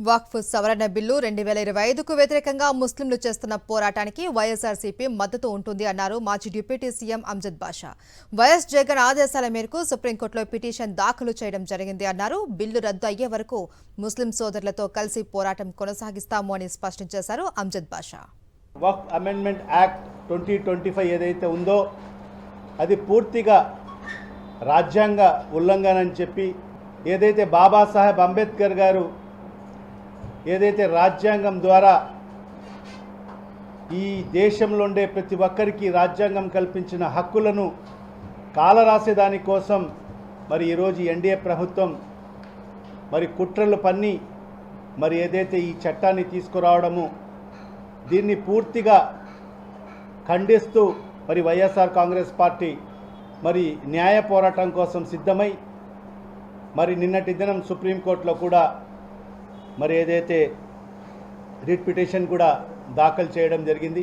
వక్ఫ్ సవరణ బిల్లు 2025కు వ్యతిరేకంగా ముస్లింలు చేస్తున్న పోరాటానికి వైఎస్ఆర్సీపీ మద్దతు ఉంటుంది అన్నారు మాజీ డిప్యూటీ సీఎం అమ్జద్ బాషా. వైఎస్ జగన్ ఆదేశాల మేరకు సుప్రీంకోర్టులో పిటిషన్ దాఖలు చేయడం జరిగింది అన్నారు. బిల్లు రద్దు అయ్యే వరకు ముస్లిం సోదరులతో కలిసి పోరాటం కొనసాగిస్తాము అని స్పష్టం చేశారు అమ్జద్ బాషా. వక్ఫ్ అమెండ్మెంట్ యాక్ట్ 2025 ఏదైతే ఉందో అది పూర్తిగా రాజ్యాంగ ఉల్లంఘన అని చెప్పి ఏదైతే బాబాసాహెబ్ అంబేద్కర్ గారు ఏదైతే రాజ్యాంగం ద్వారా ఈ దేశంలో ఉండే ప్రతి ఒక్కరికి రాజ్యాంగం కల్పించిన హక్కులను కాలరాసేదాని కోసం మరి ఈరోజు ఎన్డీఏ ప్రభుత్వం మరి కుట్రలు పన్ని మరి ఏదైతే ఈ చట్టాన్ని తీసుకురావడము దీన్ని పూర్తిగా ఖండిస్తూ మరి వైఎస్ఆర్ కాంగ్రెస్ పార్టీ మరి న్యాయ పోరాటం కోసం సిద్ధమై మరి నిన్నటి దినం సుప్రీంకోర్టులో కూడా మరి ఏదైతే రిట్ పిటిషన్ కూడా దాఖలు చేయడం జరిగింది.